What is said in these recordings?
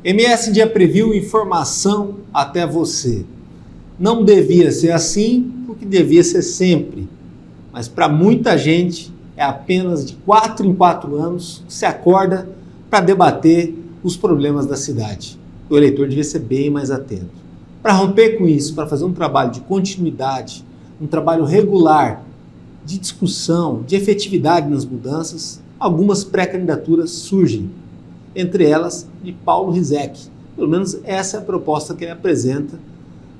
MS Dia Preview, informação até você. Não devia ser assim, porque devia ser sempre. Mas para muita gente é apenas de 4 em 4 anos que se acorda para debater os problemas da cidade. O eleitor devia ser bem mais atento. Para romper com isso, para fazer um trabalho de continuidade, um trabalho regular, de discussão, de efetividade nas mudanças, algumas pré-candidaturas surgem. Entre elas, de Paulo Rizek. Pelo menos essa é a proposta que ele apresenta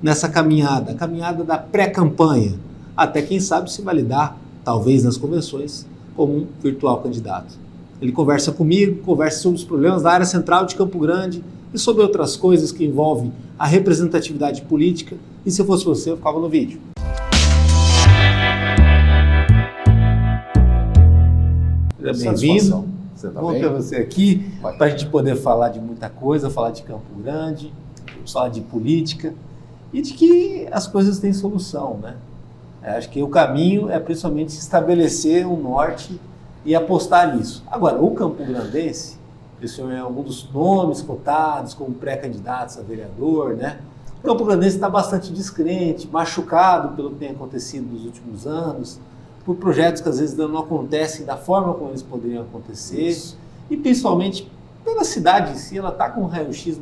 nessa caminhada, a caminhada da pré-campanha, até quem sabe se validar, talvez nas convenções, como um virtual candidato. Ele conversa comigo, conversa sobre os problemas da área central de Campo Grande e sobre outras coisas que envolvem a representatividade política, e se eu fosse você, eu ficava no vídeo. Seja bem-vindo. Bom ter você aqui, para a gente poder falar de muita coisa, falar de Campo Grande, falar de política e de que as coisas têm solução, né? Acho que o caminho é principalmente estabelecer um norte e apostar nisso. Agora, o campograndense, o senhor é um dos nomes cotados como pré-candidatos a vereador, né? O campograndense está bastante descrente, machucado pelo que tem acontecido nos últimos anos, por projetos que às vezes não acontecem da forma como eles poderiam acontecer. Isso. E principalmente pela cidade em si, ela está com um raio-x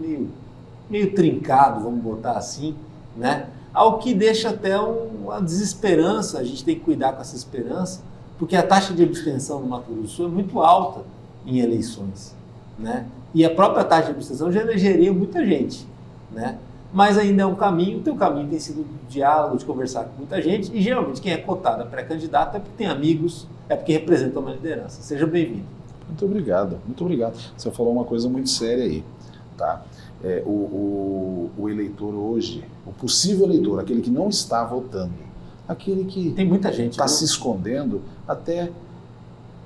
meio trincado, vamos botar assim, né? Ao que deixa até uma desesperança. A gente tem que cuidar com essa esperança, porque a taxa de abstenção no Mato Grosso do Sul é muito alta em eleições, né? E a própria taxa de abstenção já elegeria muita gente, né? Mas ainda é um caminho, o teu caminho tem sido de diálogo, de conversar com muita gente, e geralmente quem é cotado a pré-candidato é porque tem amigos, é porque representa uma liderança. Seja bem-vindo. Muito obrigado, muito obrigado. Você falou uma coisa muito séria aí, tá? O eleitor hoje, o possível eleitor, aquele que não está votando, aquele que tem muita gente está se escondendo, até,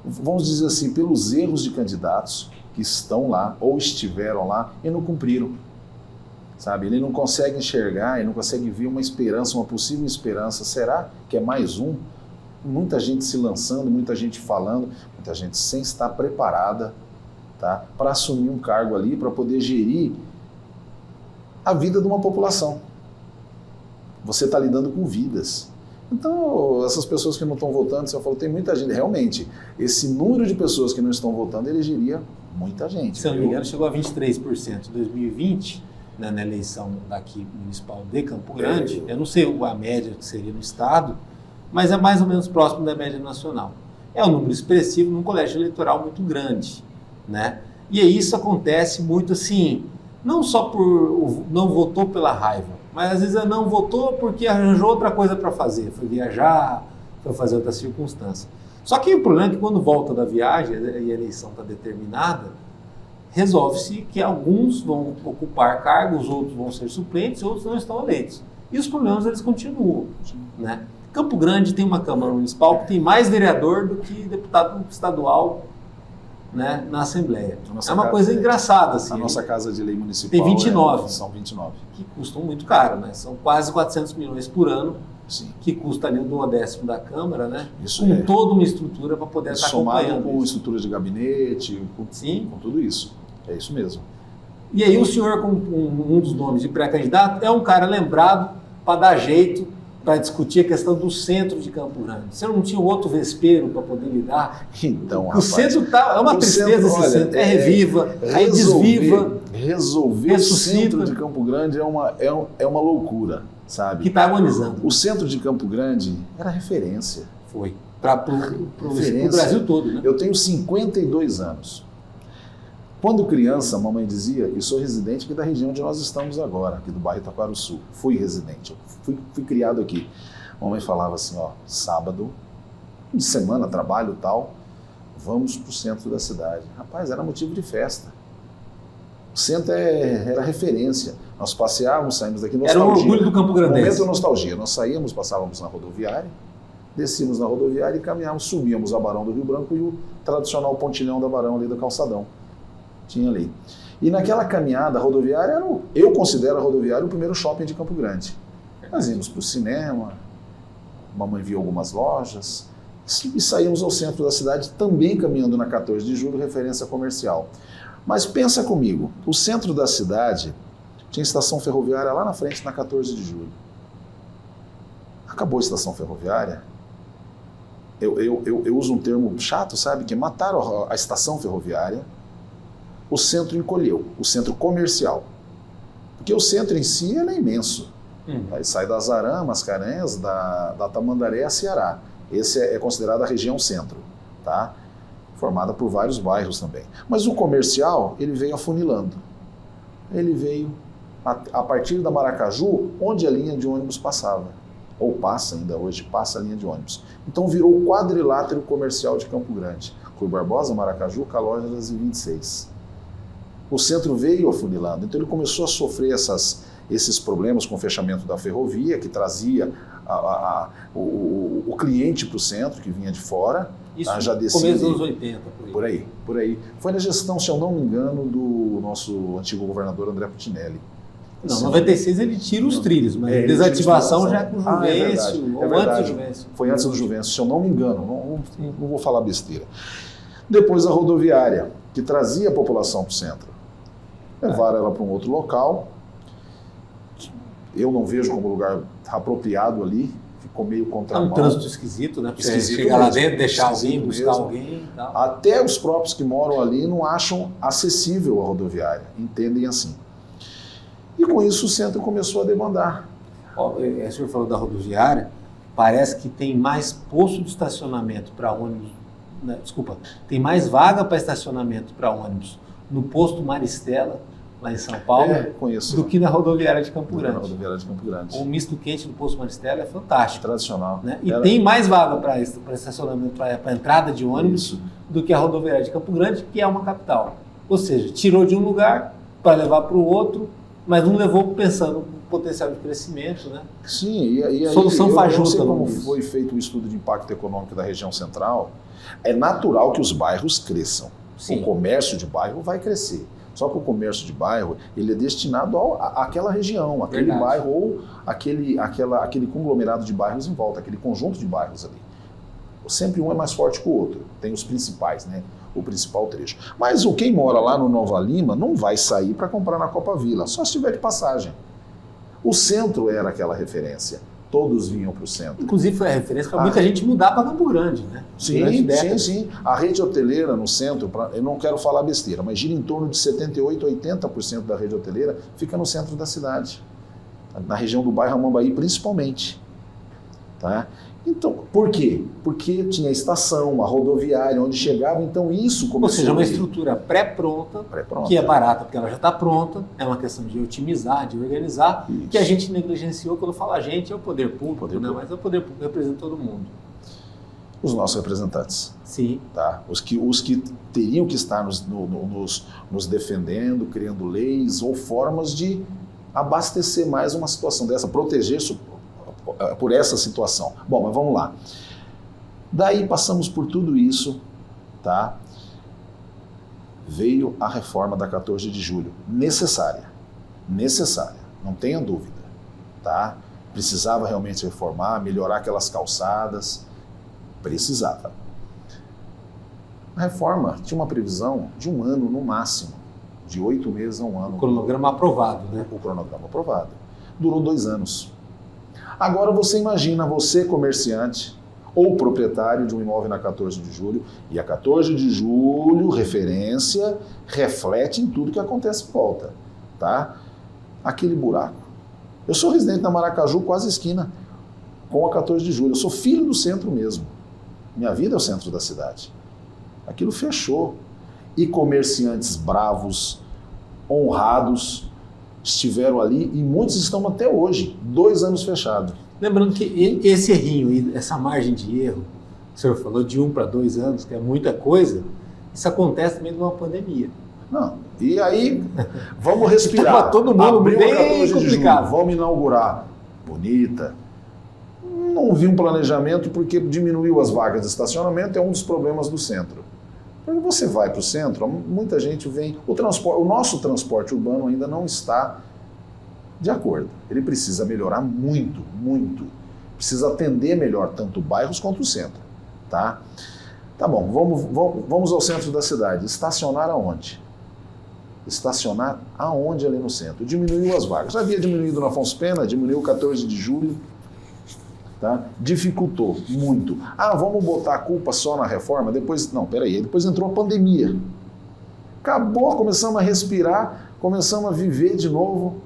vamos dizer assim, pelos erros de candidatos que estão lá ou estiveram lá e não cumpriram. Sabe, ele não consegue enxergar, ele não consegue ver uma esperança, uma possível esperança. Será que é mais um? Muita gente se lançando, muita gente falando, muita gente sem estar preparada, tá, para assumir um cargo ali, para poder gerir a vida de uma população. Você está lidando com vidas. Então, essas pessoas que não estão votando, você falou, tem muita gente, realmente, esse número de pessoas que não estão votando elegeria muita gente. Se eu não me engano, chegou a 23% em 2020, na eleição daqui municipal de Campo Grande. Eu não sei a média que seria no estado, mas é mais ou menos próximo da média nacional. É um número expressivo num colégio eleitoral muito grande, né? E aí isso acontece muito assim, não só por não votou pela raiva, mas às vezes não votou porque arranjou outra coisa para fazer, foi viajar, foi fazer outra circunstância. Só que o problema é que quando volta da viagem e a eleição está determinada, resolve-se que alguns vão ocupar cargos, outros vão ser suplentes, outros não estão eleitos. E os problemas, eles continuam, né? Campo Grande tem uma Câmara Municipal que tem mais vereador do que deputado estadual, né, na Assembleia. É uma coisa engraçada. Assim, a nossa Casa de Lei Municipal tem 29. São 29. Que custam muito caro, né? São quase 400 milhões por ano. Sim. Que custa ali um décimo da Câmara, né? Isso com toda uma estrutura para poder estar acompanhando. Somado com estrutura de gabinete, Sim. Com tudo isso. É isso mesmo. E aí o senhor, como um dos nomes de pré-candidato, é um cara lembrado para dar jeito, para discutir a questão do centro de Campo Grande. Você não tinha outro vespeiro para poder lidar? Então, o centro é uma tristeza esse centro. Reviva, aí desviva. Resolver o centro de Campo Grande é uma loucura, sabe? Que está agonizando. O centro de Campo Grande era referência. Foi. Para o Brasil todo, né? Eu tenho 52 anos. Quando criança, a mamãe dizia, eu sou residente aqui da região onde nós estamos agora, aqui do bairro Itaquaruçu. Fui residente, fui criado aqui. A mamãe falava assim, ó, sábado, de semana, trabalho e tal, vamos para o centro da cidade. Rapaz, era motivo de festa. O centro era referência. Nós passeávamos, saímos daqui, nostalgia. Era o orgulho do Campo Grandense. Momento nostalgia. Nós saíamos, passávamos na rodoviária, descíamos na rodoviária e caminhávamos, subíamos a Barão do Rio Branco e o tradicional pontilhão da Barão ali do Calçadão. Tinha ali. E naquela caminhada, a rodoviária eu considero a rodoviária o primeiro shopping de Campo Grande. Nós íamos para o cinema, a mamãe viu algumas lojas, e saímos ao centro da cidade, também caminhando na 14 de julho, referência comercial. Mas pensa comigo, o centro da cidade tinha estação ferroviária lá na frente, na 14 de julho. Acabou a estação ferroviária. Eu uso um termo chato, sabe? Que mataram a estação ferroviária, o centro encolheu, o centro comercial. Porque o centro em si ele é imenso. Aí sai da Azarã, Mascarenhas, da Tamandaré a Ceará. Esse é considerado a região centro, tá? Formada por vários bairros também. Mas o comercial, ele veio afunilando. Ele veio a partir da Maracaju, onde a linha de ônibus passava. Ou passa ainda hoje, passa a linha de ônibus. Então virou o quadrilátero comercial de Campo Grande. Rui Barbosa, Maracaju, Calógeras e 26. O centro veio afunilando, então ele começou a sofrer esses problemas com o fechamento da ferrovia, que trazia o cliente para o centro, que vinha de fora. Isso já no começo dos anos 80, por aí. Foi na gestão, se eu não me engano, do nosso antigo governador André Putinelli. Não, em 96 ele tira os trilhos, mas a desativação já é com o Juvencio, ou antes do Juvencio. Foi antes do Juvencio, se eu não me engano, não vou falar besteira. Depois a rodoviária, que trazia a população para o centro. Levaram ela para um outro local. Eu não vejo como lugar apropriado ali, ficou meio contramão. É um trânsito esquisito, né? Esquisito chegar mesmo, lá dentro, deixar alguém, buscar mesmo. alguém e tal. Até os próprios que moram ali não acham acessível a rodoviária, entendem assim. E com isso o centro começou a demandar. O senhor falou da rodoviária, parece que tem mais posto de estacionamento para ônibus, né? Desculpa, tem mais vaga para estacionamento para ônibus no posto Maristela, lá em São Paulo, do que na rodoviária de Campo Grande. O misto quente do posto Maristela é fantástico. Tradicional. Né? E tem mais vaga para estacionamento, para entrada de ônibus, do que a rodoviária de Campo Grande, que é uma capital. Ou seja, tirou de um lugar para levar para o outro, mas não levou pensando no potencial de crescimento, né? Sim, e aí solução fajuta. Eu não sei como foi feito o estudo de impacto econômico da região central. É natural que os bairros cresçam. Sim. O comércio de bairro vai crescer. Só que o comércio de bairro ele é destinado àquela região, aquele bairro ou aquele conglomerado de bairros em volta, aquele conjunto de bairros ali. Sempre um é mais forte que o outro. Tem os principais, né? O principal trecho. Mas quem mora lá no Nova Lima não vai sair para comprar na Copa Vila, só se tiver de passagem. O centro era aquela referência. Todos vinham para o centro. Inclusive foi a referência para muita gente mudar para Campo Grande, né? Sim. A rede hoteleira no centro, eu não quero falar besteira, mas gira em torno de 78% a 80% da rede hoteleira fica no centro da cidade. Na região do bairro Amambaí, principalmente. Tá? Então, por quê? Porque tinha estação, a rodoviária, onde chegava, então isso começou. Ou seja, uma estrutura pré-pronta, que é barata porque ela já está pronta, é uma questão de otimizar, de organizar, isso. Que a gente negligenciou. Quando eu falo a gente, é o poder público, né? Mas o poder público representa todo mundo. Os nossos representantes. Sim. Tá? Os que teriam que estar nos defendendo, criando leis ou formas de abastecer mais uma situação dessa, proteger por essa situação. Bom, mas vamos lá. Daí passamos por tudo isso, tá? Veio a reforma da 14 de julho, necessária, não tenha dúvida, tá? Precisava realmente reformar, melhorar aquelas calçadas, precisava. A reforma tinha uma previsão de 1 ano no máximo, de 8 meses a 1 ano. O cronograma aprovado, né? O cronograma aprovado. Durou 2 anos. Agora você imagina, você comerciante ou proprietário de um imóvel na 14 de julho, e a 14 de julho, referência, reflete em tudo que acontece em volta, tá? Aquele buraco. Eu sou residente na Maracaju, quase esquina com a 14 de julho. Eu sou filho do centro mesmo. Minha vida é o centro da cidade. Aquilo fechou. E comerciantes bravos, honrados, estiveram ali e muitos estão até hoje, 2 anos fechados. Lembrando que esse errinho e essa margem de erro, o senhor falou de 1 para 2 anos, que é muita coisa, isso acontece também numa pandemia. Não, e aí vamos respirar. Para todo mundo bem complicado. Vamos inaugurar. Bonita. Não vi um planejamento porque diminuiu as vagas de estacionamento, é um dos problemas do centro. Quando você vai para o centro, muita gente vem... O nosso transporte urbano ainda não está de acordo. Ele precisa melhorar muito, muito. Precisa atender melhor tanto bairros quanto o centro. Tá bom, vamos ao centro da cidade. Estacionar aonde? estacionar aonde ali no centro. Diminuiu as vagas. Já havia diminuído no Afonso Pena, diminuiu 14 de julho. Tá? Dificultou muito. Vamos botar a culpa só na reforma? Depois, não, peraí, depois entrou a pandemia. Acabou, começamos a respirar, começamos a viver de novo.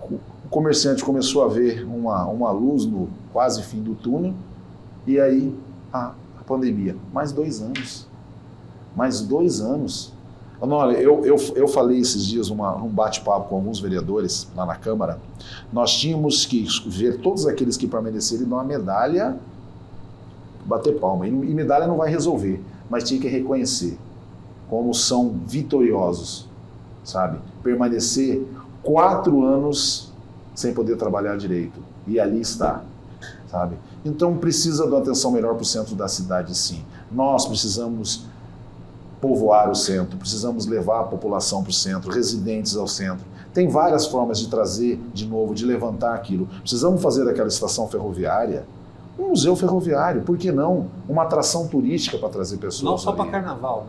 O comerciante começou a ver uma luz no quase fim do túnel, e aí a pandemia. Mais 2 anos. Mais 2 anos. Olha, eu falei esses dias num bate-papo com alguns vereadores lá na Câmara. Nós tínhamos que ver todos aqueles que permaneceram e dar uma medalha, bater palma. E medalha não vai resolver, mas tinha que reconhecer como são vitoriosos, sabe? Permanecer 4 anos sem poder trabalhar direito. E ali está, sabe? Então precisa de uma atenção melhor para o centro da cidade, sim. Nós precisamos povoar o centro, precisamos levar a população para o centro, residentes ao centro. Tem várias formas de trazer de novo, de levantar aquilo. Precisamos fazer daquela estação ferroviária um museu ferroviário, por que não? Uma atração turística para trazer pessoas. Não só para carnaval,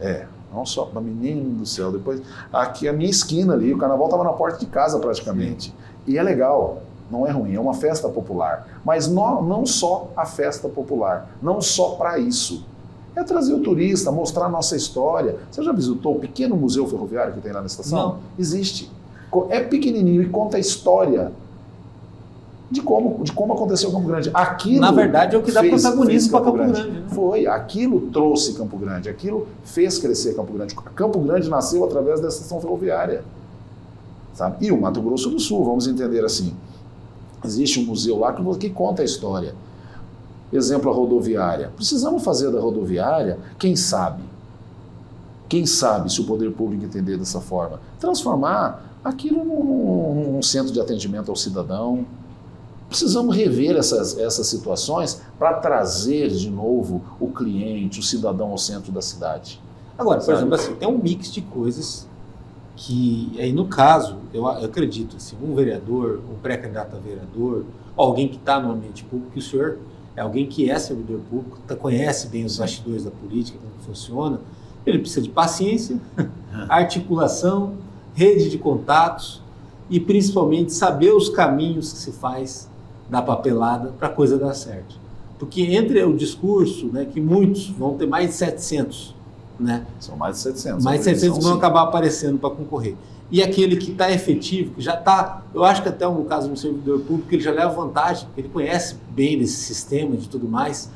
né? Não só para menino do céu. Depois, aqui a minha esquina ali, o carnaval estava na porta de casa praticamente. Sim. E é legal, não é ruim, é uma festa popular. Mas não só a festa popular, não só para isso. É trazer o turista, mostrar a nossa história. Você já visitou o pequeno museu ferroviário que tem lá na estação? Não. Existe. É pequenininho e conta a história de como aconteceu Campo Grande. Aquilo, na verdade, é o que dá protagonismo para Campo Grande. Né? Foi. Aquilo trouxe Campo Grande. Aquilo fez crescer Campo Grande. Campo Grande nasceu através da estação ferroviária. Sabe? E o Mato Grosso do Sul, vamos entender assim. Existe um museu lá que conta a história. Exemplo, a rodoviária. Precisamos fazer da rodoviária, quem sabe se o poder público entender dessa forma, transformar aquilo num centro de atendimento ao cidadão. Precisamos rever essas situações para trazer de novo o cliente, o cidadão ao centro da cidade. Agora, por exemplo, assim, tem um mix de coisas que, aí no caso, eu acredito, assim, um vereador, um pré-candidato a vereador, alguém que está no ambiente público, que o senhor é alguém que é servidor público, conhece bem os bastidores da política, como funciona, ele precisa de paciência, articulação, rede de contatos e principalmente saber os caminhos que se faz da papelada para a coisa dar certo. Porque entre o discurso, né, que muitos vão ter mais de 700, né? São mais de 700. Mais de 700 vão acabar aparecendo para concorrer. E aquele que está efetivo, que já está, eu acho que até no caso do servidor público, ele já leva vantagem, ele conhece bem desse sistema e tudo mais,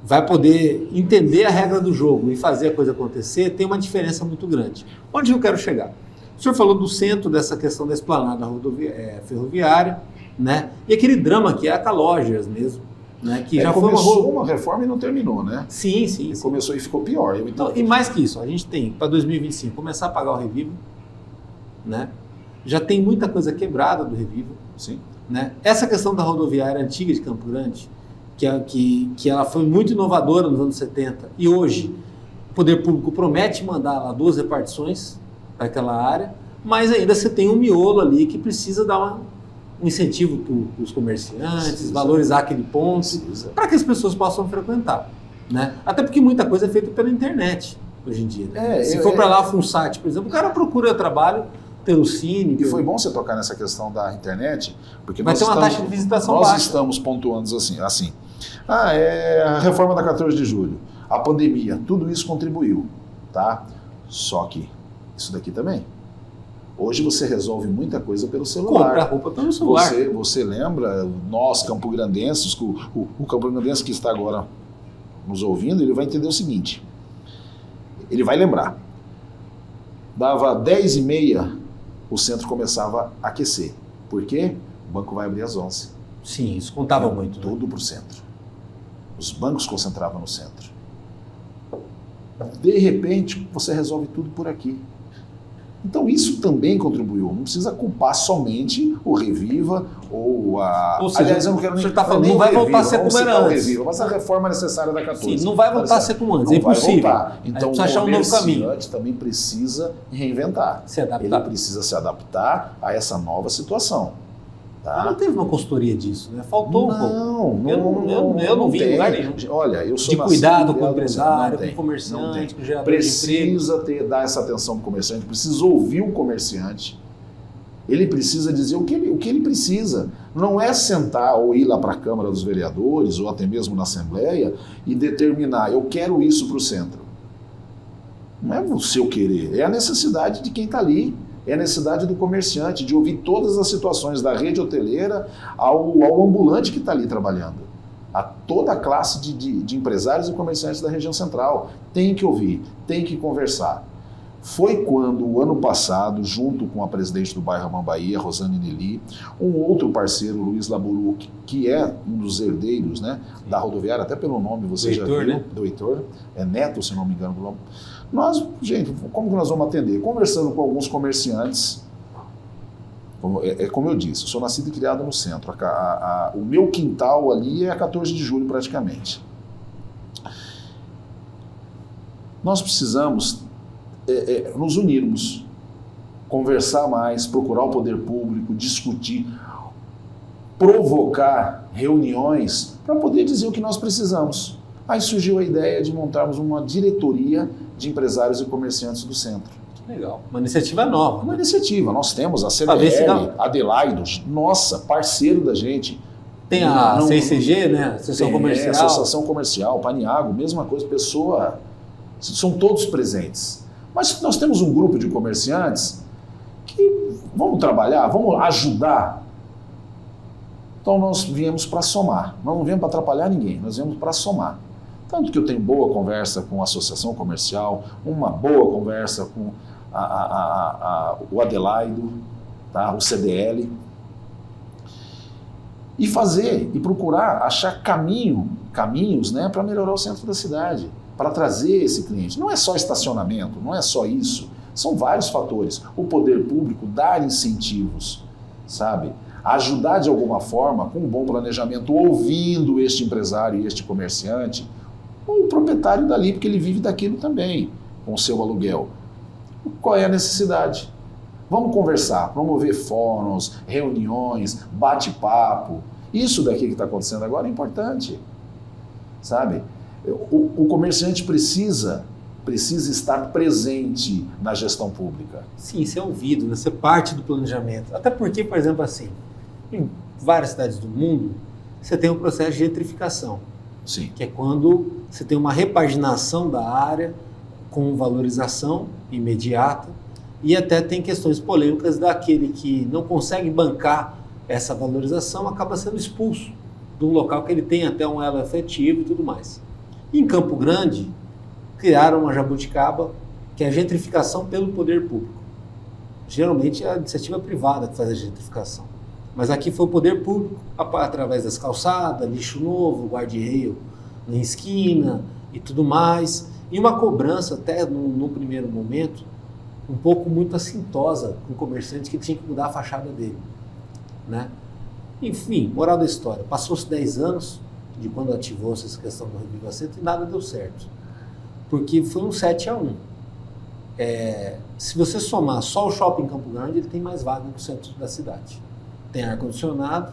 vai poder entender a regra do jogo e fazer a coisa acontecer, tem uma diferença muito grande. Onde eu quero chegar? O senhor falou do centro, dessa questão da esplanada ferroviária, né? E aquele drama que é a Calógeras mesmo, né? Que já começou uma reforma e não terminou, né? Sim. Começou e ficou pior. Então, e mais que isso, a gente tem para 2025 começar a pagar o Revivo, né? Já tem muita coisa quebrada do Revivo. Sim. Né? Essa questão da rodoviária antiga de Campo Grande, que ela foi muito inovadora nos anos 70, e hoje o poder público promete mandar lá 2 repartições para aquela área, mas ainda você tem um miolo ali que precisa dar um incentivo para os comerciantes, valorizar aquele ponto, para que as pessoas possam frequentar. Né? Até porque muita coisa é feita pela internet hoje em dia. Né? Se for para lá a FUNSAT, por exemplo, o cara procura trabalho pelo Cine. E foi bom você tocar nessa questão da internet, porque vai ter uma taxa de visitação baixa. Nós estamos pontuando assim. A reforma da 14 de julho, a pandemia, tudo isso contribuiu, tá? Só que isso daqui também. Hoje você resolve muita coisa pelo celular. Compra roupa pelo celular. Você lembra, nós campograndenses, o campograndense que está agora nos ouvindo, ele vai entender o seguinte. Ele vai lembrar. Dava 10h30, o centro começava a aquecer. Por quê? O banco vai abrir às 11h. Sim, isso contava muito. Tudo para o centro. Os bancos concentravam no centro. De repente, você resolve tudo por aqui. Então isso também contribuiu. Não precisa culpar somente o Reviva ou a... Ou seja, aliás, eu não quero nem... Você está falando, não vai voltar a ser como era antes. Reviva, mas a reforma necessária da 14. Sim, não vai voltar a ser como antes, é impossível. Vai voltar. Então o achar um novo caminho. também precisa reinventar. Se adaptar. Ele precisa se adaptar a essa nova situação. Tá? Não teve uma consultoria disso, né? Faltou um pouco. Eu não vi em lugar nenhum. Olha, eu sou de cuidado com o criado, empresário, com tem, o comerciante, com o gerador precisa dar essa atenção para o comerciante, precisa ouvir o comerciante. Ele precisa dizer o que ele precisa. Não é sentar ou ir lá para a Câmara dos Vereadores ou até mesmo na Assembleia e determinar, eu quero isso para o centro. Não é o seu querer, é a necessidade de quem está ali. É a necessidade do comerciante, de ouvir todas as situações, da rede hoteleira ao ambulante que está ali trabalhando. A toda a classe de empresários e comerciantes da região central. Tem que ouvir, tem que conversar. Foi quando, o ano passado, junto com a presidente do bairro Amambaí, Rosane Nelly, um outro parceiro, Luiz Laburu, que é um dos herdeiros, né, da rodoviária, até pelo nome você já viu, né? Do Heitor, é neto, se não me engano, do nome. Nós, gente, como que nós vamos atender? Conversando com alguns comerciantes, como eu disse, eu sou nascido e criado no centro. O meu quintal ali é a 14 de julho praticamente. Nós precisamos nos unirmos, conversar mais, procurar o poder público, discutir, provocar reuniões para poder dizer o que nós precisamos. Aí surgiu a ideia de montarmos uma diretoria de empresários e comerciantes do centro. Que legal. Uma iniciativa nova. Uma iniciativa. Nós temos a CDL, Adelaido, nossa, parceiro da gente. Tem a CICG, né? Associação Comercial. Associação Comercial, Paniago, mesma coisa, pessoa. São todos presentes. Mas nós temos um grupo de comerciantes que vamos trabalhar, vamos ajudar. Então nós viemos para somar. Nós não viemos para atrapalhar ninguém, nós viemos para somar. Tanto que eu tenho boa conversa com a Associação Comercial, uma boa conversa com o Adelaido, tá? O CDL. E fazer, e procurar achar caminhos, né, para melhorar o centro da cidade, para trazer esse cliente. Não é só estacionamento, não é só isso. São vários fatores. O poder público dar incentivos, sabe? Ajudar de alguma forma, com um bom planejamento, ouvindo este empresário e este comerciante, ou o proprietário dali, porque ele vive daquilo também, com o seu aluguel. Qual é a necessidade? Vamos conversar, promover fóruns, reuniões, bate-papo. Isso daqui que está acontecendo agora é importante, sabe? O comerciante precisa estar presente na gestão pública. Sim, ser ouvido, né? Ser parte do planejamento. Até porque, por exemplo, assim, em várias cidades do mundo, você tem um processo de gentrificação. Sim. Que é quando você tem uma repaginação da área com valorização imediata e até tem questões polêmicas daquele que não consegue bancar essa valorização, acaba sendo expulso de um local que ele tem até um elo efetivo e tudo mais. Em Campo Grande, criaram uma jabuticaba, que é a gentrificação pelo poder público. Geralmente é a iniciativa privada que faz a gentrificação. Mas aqui foi o poder público, através das calçadas, lixo novo, guarda-reio na esquina e tudo mais. E uma cobrança, até no primeiro momento, um pouco muito assintosa com o comerciante que tinha que mudar a fachada dele, né? Enfim, moral da história. Passou-se 10 anos de quando ativou-se essa questão do Reviva Centro e nada deu certo. Porque foi um 7-1. Se você somar só o shopping Campo Grande, ele tem mais vaga no centro da cidade. Tem ar-condicionado,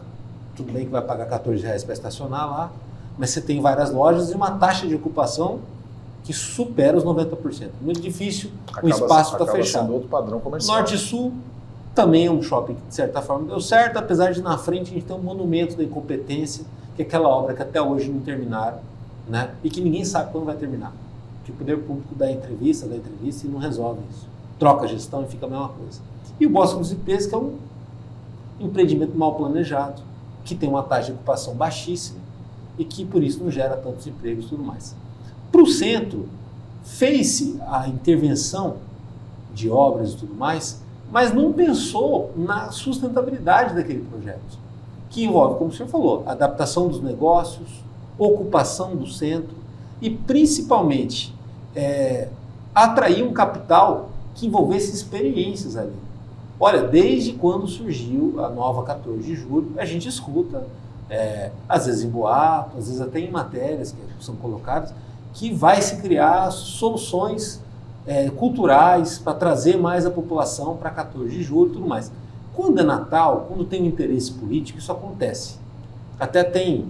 tudo bem que vai pagar R$14 para estacionar lá, mas você tem várias lojas e uma taxa de ocupação que supera os 90%. Muito difícil, o espaço está fechado. Outro padrão comercial. Norte e Sul também é um shopping que, de certa forma, deu certo, apesar de na frente a gente ter um monumento da incompetência, que é aquela obra que até hoje não terminaram, né? E que ninguém sabe quando vai terminar. Que o poder público dá entrevista e não resolve isso. Troca a gestão e fica a mesma coisa. E o Bosque dos Ipês, que é um empreendimento mal planejado, que tem uma taxa de ocupação baixíssima e que por isso não gera tantos empregos e tudo mais. Para o centro, fez-se a intervenção de obras e tudo mais, mas não pensou na sustentabilidade daquele projeto, que envolve, como o senhor falou, adaptação dos negócios, ocupação do centro e, principalmente, atrair um capital que envolvesse experiências ali. Olha, desde quando surgiu a nova 14 de julho, a gente escuta, às vezes em boato, às vezes até em matérias que são colocadas, que vai se criar soluções culturais para trazer mais a população para 14 de julho e tudo mais. Quando é Natal, quando tem um interesse político, isso acontece. Até tem,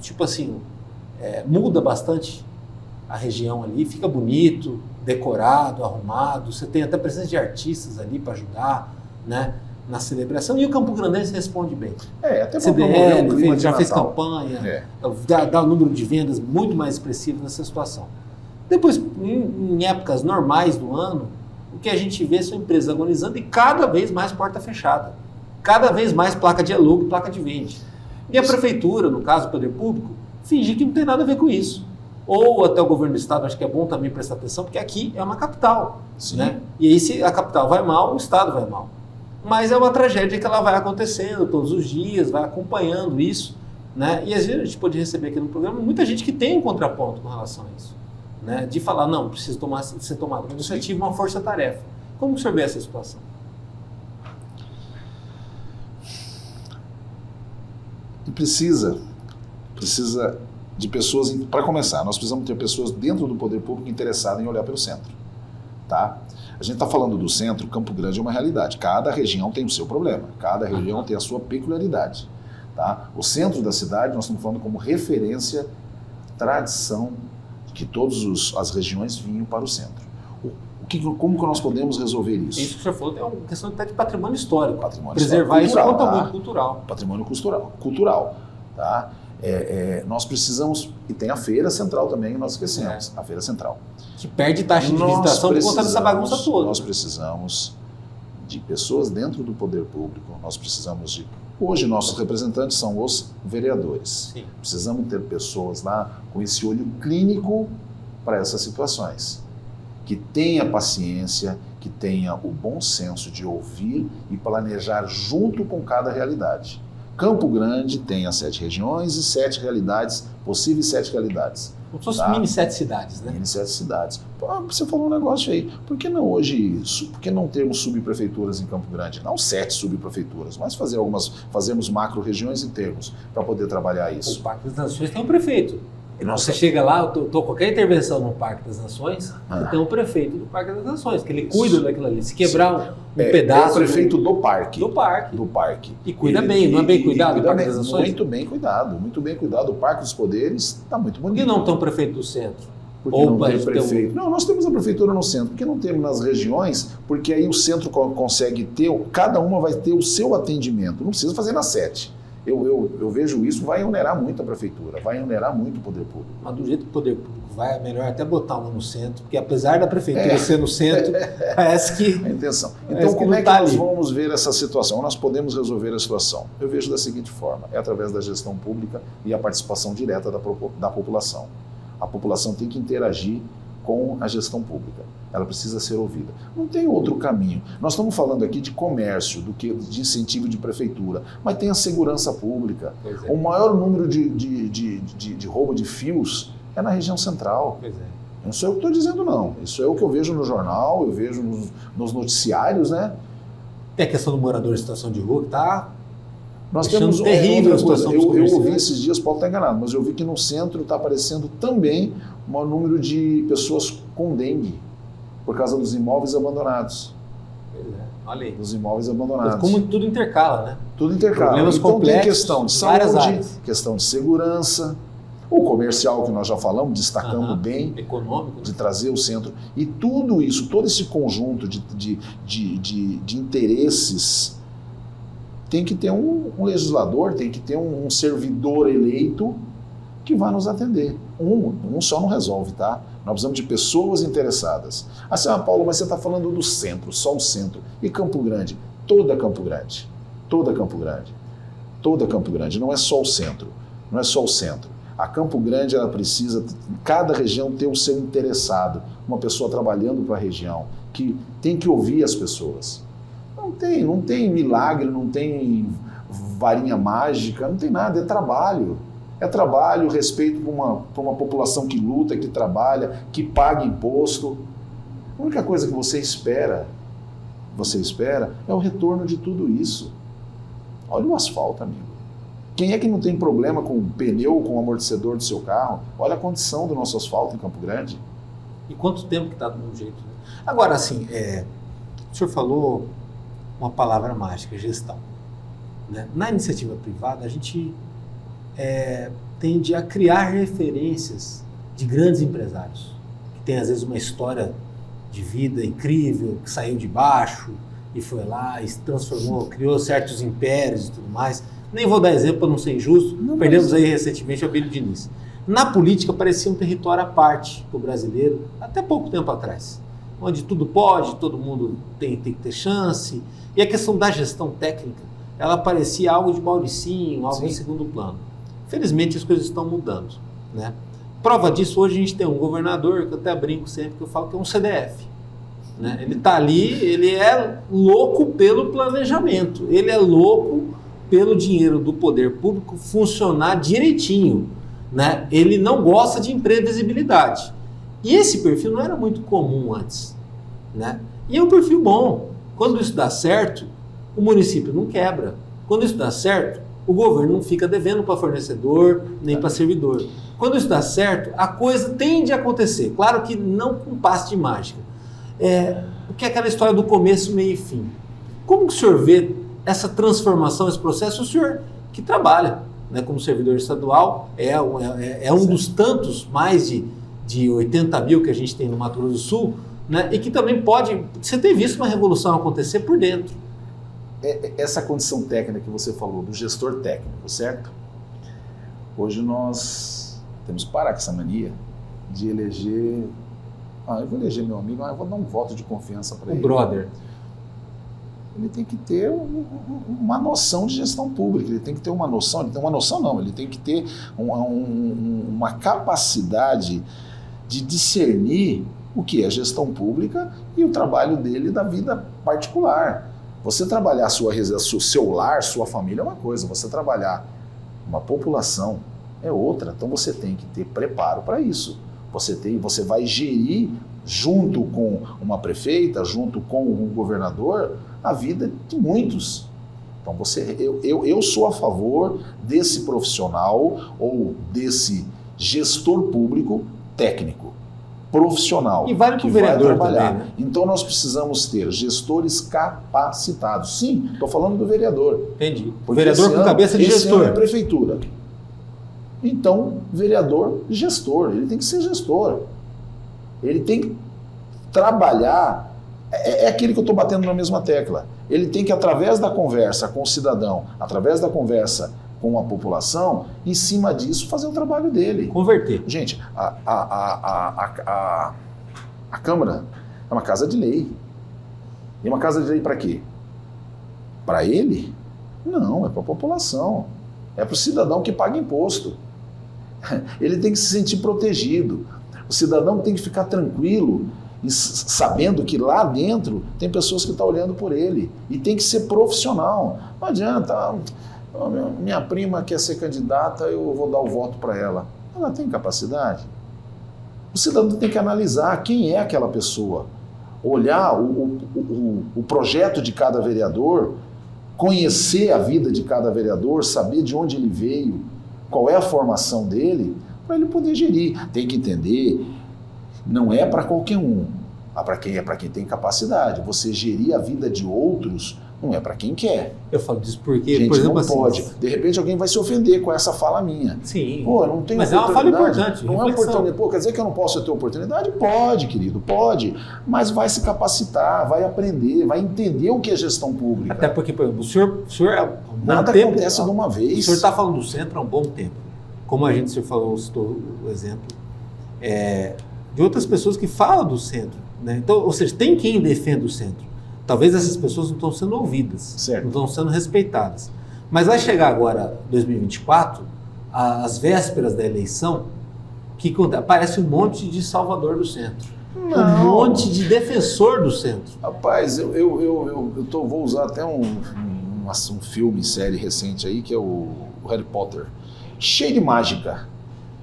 tipo assim, muda bastante a região ali, fica bonito, decorado, arrumado, você tem até presença de artistas ali para ajudar, né, na celebração, e o Campo Grandense responde bem. Até para promover um clima de já fez Natal. Campanha, dá um número de vendas muito mais expressivo nessa situação. Depois, em épocas normais do ano, o que a gente vê são empresas agonizando e cada vez mais porta fechada. Cada vez mais placa de alugue, placa de vende. E a prefeitura, no caso o poder público, fingir que não tem nada a ver com isso. Ou até o governo do estado, acho que é bom também prestar atenção, porque aqui é uma capital. Né? E aí se a capital vai mal, o estado vai mal. Mas é uma tragédia que ela vai acontecendo todos os dias, vai acompanhando isso. Né? E às vezes a gente pode receber aqui no programa muita gente que tem um contraponto com relação a isso. Né? De falar, não, precisa ser tomada uma iniciativa, uma força-tarefa. Como que o senhor vê essa situação? E precisa de pessoas, para começar, nós precisamos ter pessoas dentro do poder público interessadas em olhar pelo centro. Tá? A gente está falando do centro, Campo Grande é uma realidade. Cada região tem o seu problema, cada região tem a sua peculiaridade. Tá? O centro da cidade, nós estamos falando como referência, tradição, que todas as regiões vinham para o centro. Como que nós podemos resolver isso? Isso que o senhor falou é uma questão até de patrimônio histórico. Preservar isso é um patrimônio cultural. Patrimônio cultural. Tá? Nós precisamos, e tem a Feira Central também, nós esquecemos, a Feira Central. Que perde taxa de visitação por conta dessa bagunça toda. Nós precisamos de pessoas dentro do poder público, nós precisamos de... Hoje, nossos representantes são os vereadores. Sim. Precisamos ter pessoas lá com esse olho clínico para essas situações. Que tenha paciência, que tenha o bom senso de ouvir e planejar junto com cada realidade. Campo Grande tem as 7 regiões e 7 realidades, possíveis 7 realidades. Como se fossem mini 7 cidades, né? Mini 7 cidades. Você falou um negócio aí, por que não hoje, por que não termos subprefeituras em Campo Grande? Não 7 subprefeituras, mas fazermos macro-regiões em termos, para poder trabalhar isso. O Parque das Nações tem um prefeito. Você chega lá, qualquer intervenção no Parque das Nações, tem um prefeito do Parque das Nações, que ele cuida daquilo ali. Se quebrar um pedaço... É o prefeito do parque. Do parque. E cuida bem, não é bem cuidado o Parque das Nações? Muito bem cuidado. O Parque dos Poderes está muito bonito. Por que não tem um prefeito do centro? Porque não tem prefeito. Não, nós temos a prefeitura no centro. Por que não temos nas regiões? Porque aí o centro consegue ter, cada uma vai ter o seu atendimento. Não precisa fazer nas 7. Eu vejo isso, vai onerar muito a prefeitura, vai onerar muito o poder público. Mas do jeito que o poder público vai, é melhor até botar uma no centro, porque apesar da prefeitura ser no centro, parece que... A intenção. Então, como é que nós vamos ver essa situação? Nós podemos resolver a situação? Eu vejo da seguinte forma, é através da gestão pública e a participação direta da população. A população tem que interagir com a gestão pública. Ela precisa ser ouvida. Não tem outro caminho. Nós estamos falando aqui de comércio, de incentivo de prefeitura, mas tem a segurança pública. O maior número de roubo de fios é na região central. Não sou eu que estou dizendo, não. Isso é o que eu vejo no jornal, eu vejo nos noticiários, né? Tem a questão do morador em situação de rua que está... Nós temos terrível situação. Eu ouvi esses dias, pode estar enganado, mas eu vi que no centro está aparecendo também o maior número de pessoas com dengue, por causa dos imóveis abandonados. Olha aí. Dos imóveis abandonados. Como tudo intercala, né? Tudo intercala. Problemas então complexos, tem questão de saúde, questão de segurança, o comercial que nós já falamos, destacando bem, econômico, de trazer o centro. E tudo isso, todo esse conjunto de interesses, tem que ter um legislador, tem que ter um servidor eleito que vai nos atender. Um só não resolve, tá? Nós precisamos de pessoas interessadas. Assim, Paulo, mas você está falando do centro, só o centro. E Campo Grande? Toda Campo Grande. Toda Campo Grande. Toda Campo Grande. Não é só o centro. Não é só o centro. A Campo Grande, ela precisa, cada região, ter o seu interessado. Uma pessoa trabalhando para a região, que tem que ouvir as pessoas. Não tem milagre, não tem varinha mágica, não tem nada, é trabalho. É trabalho, respeito por uma população que luta, que trabalha, que paga imposto. A única coisa que você espera é o retorno de tudo isso. Olha o asfalto, amigo. Quem é que não tem problema com o pneu, com o amortecedor do seu carro? Olha a condição do nosso asfalto em Campo Grande. E quanto tempo que está do mesmo jeito? Né? Agora, assim, o senhor falou uma palavra mágica, gestão. Né? Na iniciativa privada, a gente tende a criar referências de grandes empresários, que tem às vezes uma história de vida incrível, que saiu de baixo e foi lá e se transformou, criou certos impérios e tudo mais. Nem vou dar exemplo para não ser injusto, perdemos aí recentemente o Abílio Diniz. Na política parecia um território à parte para o brasileiro, até pouco tempo atrás, onde tudo pode, todo mundo tem que ter chance, e a questão da gestão técnica, ela parecia algo de Mauricinho, algo em segundo plano. Felizmente as coisas estão mudando, né? Prova disso, hoje a gente tem um governador, que eu até brinco sempre, que eu falo que é um CDF. Né? Ele está ali, ele é louco pelo planejamento, ele é louco pelo dinheiro do poder público funcionar direitinho. Né? Ele não gosta de imprevisibilidade. E esse perfil não era muito comum antes. Né? E é um perfil bom. Quando isso dá certo, o município não quebra. Quando isso dá certo, o governo não fica devendo para fornecedor nem para servidor. Quando isso dá certo, a coisa tende a acontecer. Claro que não com passe de mágica. O que é aquela história do começo, meio e fim. Como que o senhor vê essa transformação, esse processo? O senhor que trabalha, né, como servidor estadual, é um dos tantos, mais de 80 mil que a gente tem no Mato Grosso do Sul, né, e que também pode... Você tem visto uma revolução acontecer por dentro. Essa condição técnica que você falou, do gestor técnico, certo? Hoje nós temos que parar com essa mania de eleger... eu vou eleger meu amigo, eu vou dar um voto de confiança para ele. O brother. Ele tem que ter uma noção de gestão pública, ele tem que ter uma noção, ele tem que ter uma capacidade de discernir o que é gestão pública e o trabalho dele da vida particular. Você trabalhar seu lar, sua família é uma coisa, você trabalhar uma população é outra, então você tem que ter preparo para isso. Você vai gerir, junto com uma prefeita, junto com um governador, a vida de muitos. Então eu sou a favor desse profissional ou desse gestor público técnico, profissional. E vale para o vereador trabalhar. Também, né? Então nós precisamos ter gestores capacitados. Sim, estou falando do vereador. Entendi. O vereador com cabeça de gestor. Esse ano é prefeitura. Então, vereador, gestor, ele tem que ser gestor. Ele tem que trabalhar, é aquele que eu estou batendo na mesma tecla. Ele tem que, através da conversa com o cidadão, através da conversa com a população, em cima disso, fazer o trabalho dele. Converter. Gente, a Câmara é uma casa de lei. E uma casa de lei para quê? Para ele? Não, é para a população. É para o cidadão que paga imposto. Ele tem que se sentir protegido. O cidadão tem que ficar tranquilo, sabendo que lá dentro tem pessoas que estão olhando por ele. E tem que ser profissional. Não adianta, minha prima quer ser candidata, eu vou dar o voto para ela. Ela tem capacidade? O cidadão tem que analisar quem é aquela pessoa. Olhar o projeto de cada vereador, conhecer a vida de cada vereador, saber de onde ele veio, qual é a formação dele, para ele poder gerir. Tem que entender, não é para qualquer um, é para quem tem capacidade. Você gerir a vida de outros não é para quem quer. Eu falo disso porque, gente, por exemplo, não assim, pode. De repente alguém vai se ofender com essa fala minha. Sim. Pô, não tem mas é uma fala importante. Não é oportunidade. Pô, quer dizer que eu não posso ter oportunidade? Pode, querido, pode. Mas vai se capacitar, vai aprender, vai entender o que é gestão pública. Até porque, por exemplo, o senhor há um bom nada tempo, acontece de uma vez. O senhor está falando do centro há um bom tempo. Como a gente, o senhor falou, citou o exemplo de outras pessoas que falam do centro. Né? Então, ou seja, tem quem defenda o centro. Talvez essas pessoas não estão sendo ouvidas, certo, não estão sendo respeitadas. Mas vai chegar agora, 2024, às vésperas da eleição, que aparece um monte de salvador do centro. Não. Um monte de defensor do centro. Rapaz, vou usar até um filme, série recente aí, que é o Harry Potter. Cheio de mágica,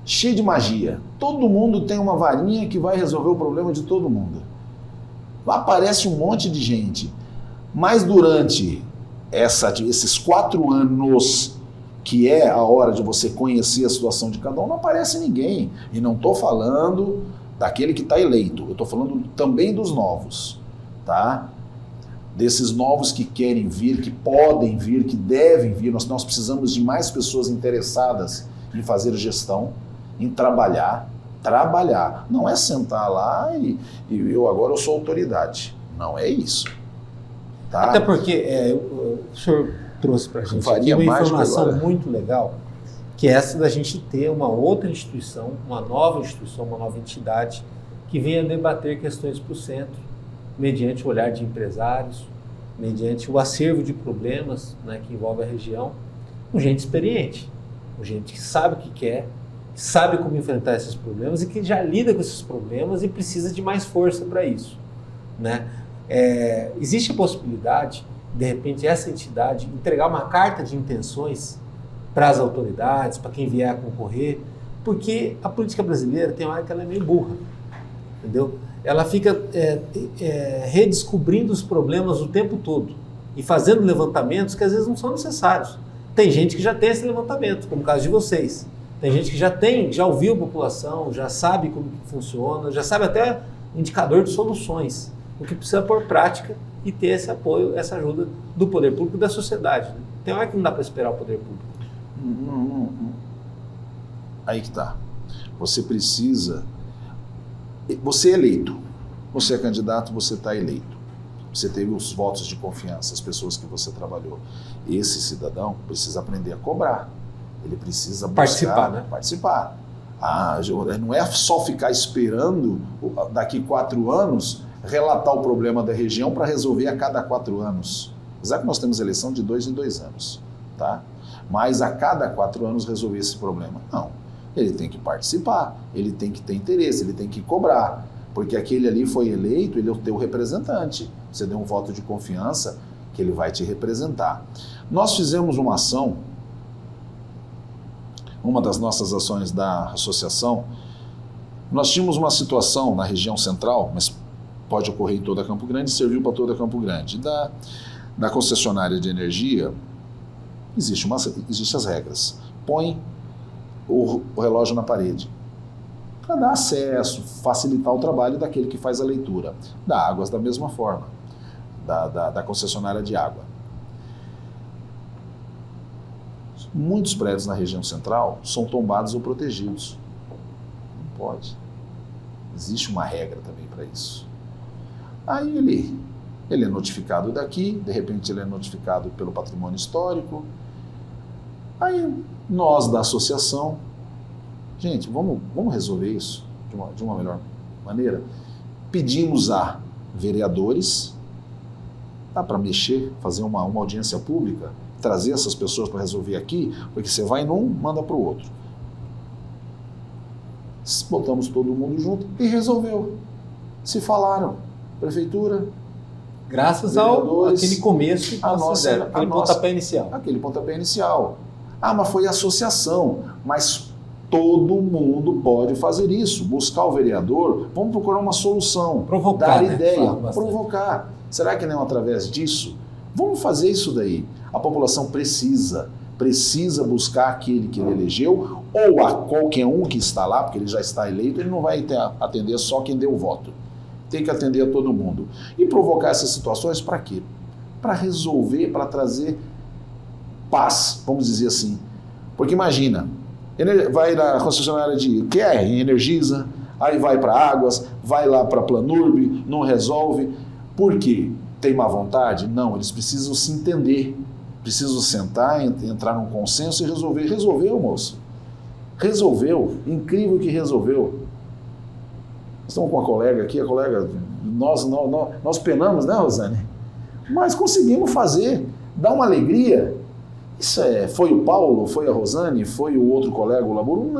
cheio de magia. Todo mundo tem uma varinha que vai resolver o problema de todo mundo. Aparece um monte de gente, mas durante esses 4 anos, que é a hora de você conhecer a situação de cada um, não aparece ninguém. E não estou falando daquele que está eleito, eu estou falando também dos novos. Tá? desses novos que querem vir, que podem vir, que devem vir. Nós precisamos de mais pessoas interessadas em fazer gestão, em trabalhar. Não é sentar lá e agora eu sou autoridade. Não é isso. Tá? Até porque o senhor trouxe para a gente aqui uma informação muito legal, que é essa da gente ter uma outra instituição, uma nova entidade, que venha debater questões para o centro, mediante o olhar de empresários, mediante o acervo de problemas, né, que envolve a região, com gente experiente, com gente que sabe o que quer, sabe como enfrentar esses problemas e que já lida com esses problemas e precisa de mais força para isso, né? Existe a possibilidade, de repente, essa entidade entregar uma carta de intenções para as autoridades, para quem vier a concorrer, porque a política brasileira tem uma hora que ela é meio burra, entendeu? Ela fica redescobrindo os problemas o tempo todo e fazendo levantamentos que às vezes não são necessários. Tem gente que já tem esse levantamento, como o caso de vocês. Tem gente que já ouviu a população, já sabe como que funciona, já sabe até o indicador de soluções. O que precisa pôr prática e ter esse apoio, essa ajuda do poder público e da sociedade. Né? Tem hora que não dá para esperar o poder público. Aí que tá. Você precisa... Você é eleito. Você é candidato, você está eleito. Você teve os votos de confiança, as pessoas que você trabalhou. Esse cidadão precisa aprender a cobrar. Ele precisa buscar, participar. Não é só ficar esperando daqui 4 anos relatar o problema da região para resolver a cada 4 anos. Apesar que nós temos eleição de 2 em 2 anos, tá? Mas a cada 4 anos resolver esse problema. Não. Ele tem que participar, ele tem que ter interesse, ele tem que cobrar. Porque aquele ali foi eleito, ele é o teu representante. Você deu um voto de confiança que ele vai te representar. Nós fizemos uma ação, uma das nossas ações da associação, nós tínhamos uma situação na região central, mas pode ocorrer em toda Campo Grande, serviu para toda Campo Grande. Da concessionária de energia, existem as regras. Põe o relógio na parede, para dar acesso, facilitar o trabalho daquele que faz a leitura. Da Águas, da mesma forma, da concessionária de água. Muitos prédios na região central são tombados ou protegidos. Não pode. Existe uma regra também para isso. Aí ele é notificado daqui, de repente ele é notificado pelo patrimônio histórico. Aí nós da associação, gente, vamos resolver isso de uma melhor maneira. Pedimos a vereadores, dá para mexer, fazer uma audiência pública, trazer essas pessoas para resolver aqui, porque você vai num, manda para o outro. Botamos todo mundo junto e resolveu. Se falaram, prefeitura, graças àquele começo que aquele pontapé inicial. Aquele pontapé inicial. Mas foi associação. Mas todo mundo pode fazer isso. Buscar o vereador, vamos procurar uma solução. Provocar, dar ideia, provocar. Será que não através disso? Vamos fazer isso daí. A população precisa buscar aquele que ele elegeu ou a qualquer um que está lá, porque ele já está eleito, ele não vai atender só quem deu o voto. Tem que atender a todo mundo. E provocar essas situações para quê? Para resolver, para trazer paz, vamos dizer assim. Porque imagina, vai na concessionária de Energisa, aí vai para Águas, vai lá para Planurb, não resolve. Por quê? Tem má vontade? Não, eles precisam se entender. Precisam sentar, entrar num consenso e resolver. Resolveu, moço. Resolveu. Incrível que resolveu. Estamos com uma colega aqui, nós penamos, né, Rosane? Mas conseguimos fazer, dá uma alegria. Isso foi o Paulo, foi a Rosane, foi o outro colega, o Laboro?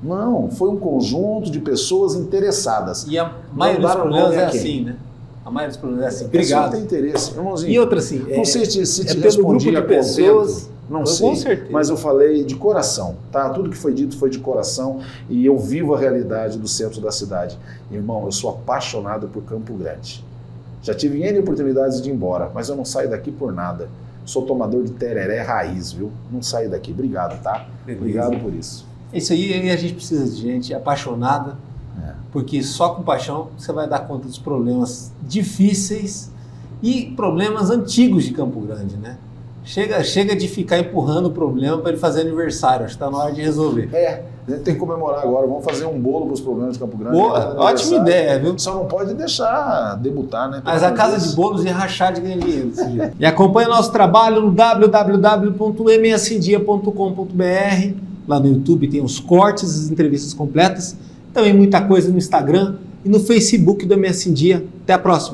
Não, foi um conjunto de pessoas interessadas. E a maioria dos problemas é assim, né? A maioria dos problemas é assim. Obrigado. Tem interesse, irmãozinho. E outra assim, não sei se te pelo grupo de pessoas, não sei, com certeza. Mas eu falei de coração, tá? Tudo que foi dito foi de coração e eu vivo a realidade do centro da cidade. Irmão, eu sou apaixonado por Campo Grande. Já tive N oportunidades de ir embora, mas eu não saio daqui por nada. Sou tomador de tereré raiz, viu? Não saio daqui. Obrigado, tá? Beleza. Obrigado por isso. Isso aí a gente precisa de gente apaixonada, porque só com paixão você vai dar conta dos problemas difíceis E problemas antigos de Campo Grande, né? Chega de ficar empurrando o problema para ele fazer aniversário. Acho que está na hora de resolver. A gente tem que comemorar agora. Vamos fazer um bolo para os problemas de Campo Grande. Boa, ótima ideia, viu? Só não pode deixar debutar, né? Mas a casa de bolos ia rachar de ganhar dinheiro desse jeito. E acompanhe nosso trabalho no www.msdia.com.br. Lá no YouTube tem os cortes, as entrevistas completas. Também muita coisa no Instagram e no Facebook do MS Dia. Até a próxima!